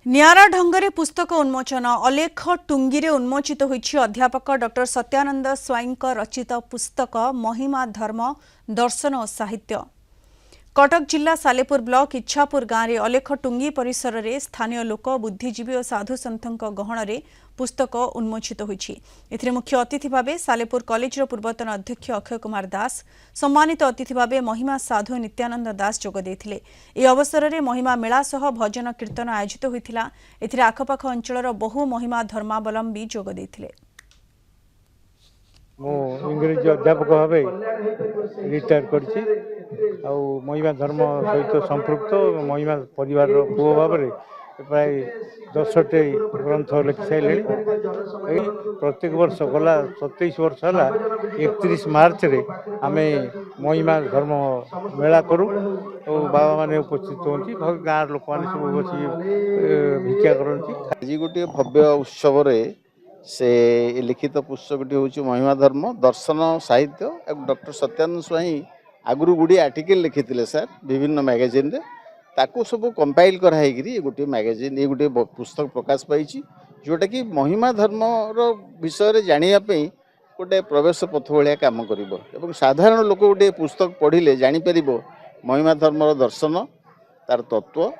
नियारा ढंगरे पुस्तक उन्मोचन अलेख टुंगी रे उन्मोचित होइछि अध्यापक डॉक्टर सत्यानंद स्वाईं रचित पुस्तक महिमा धर्म दर्शन और साहित्य। कटक जिला सालेपुर ब्लॉक इच्छापुर गाँव में अलेख टुंगी परिसर में स्थानीय लोक बुद्धिजीवी और साधु सन्थों गहण में पुस्तक उन्मोचित होइछि। एथिरे मुख्य अतिथि भाव सालेपुर कॉलेज पूर्वतन अध्यक्ष अक्षय कुमार दास, सम्मानित अतिथि भाव महिमा साधु नित्यानंद दास जोग देथिले। ए अवसर में महिमा मेला सह भजन कीर्तन आयोजित होइथिला। एथिरे आखपाख अंचलर बहु महिमा धर्मावलंबी जोग देथिले। मो इंग्रेजी अध्यापक भाव रिटायर करछि आ महिमा धर्म सहित संपृक्त महिमा परिवार पुओ भाव प्राय 10टी ग्रंथ लिखि सारे। प्रत्येक वर्ष गला 27 वर्ष है 31 मार्च रे आमे महिमा धर्म मेला करूँ और बाबा माने उपस्थित होती गाँव लोक मैंने सब बस भिक्षा करती। आज गोटे भव्य उत्सव से लिखित पुस्तकटी हूँ महिमा धर्म दर्शन साहित्य। डॉक्टर सत्यानंद स्वाई आगु गुड़ी आर्टिकल लिखी सर विभिन्न मैगजीन रे ताको सब कंपाइल कराई गोटे मैगजीन ये गोटे पुस्तक प्रकाश पाई जोटा कि महिमा धर्म विषय जानापी गोटे प्रवेश पथ भाया कम कर साधारण लोक गोटे पुस्तक पढ़िले जापर महिमा धर्म दर्शन तार तत्व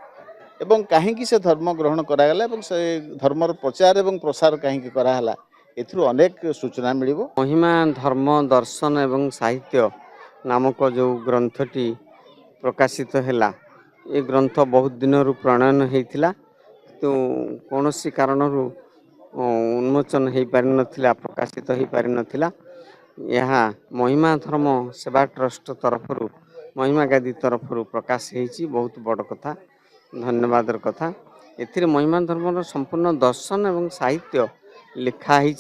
एवं कहीं से धर्म ग्रहण करागला से धर्मर प्रचार एवं प्रसार कहीं कराला एथुर अनेक सूचना मिल। महिमा धर्म दर्शन एवं साहित्य नामक जो ग्रंथटी प्रकाशित हैला ये ग्रंथ बहुत दिन प्रणयन होता तो कौन सी कारण उन्मोचन हो पारि नथिला प्रकाशित हो पारि नथिला। यहाँ महिमा धर्म सेवा ट्रस्ट तरफ महिमा गादी तरफ प्रकाश होती बहुत बड़ कथा धन्यवाद कथा। एथिरे महिमा धर्म संपूर्ण दर्शन एवं साहित्य लिखाही।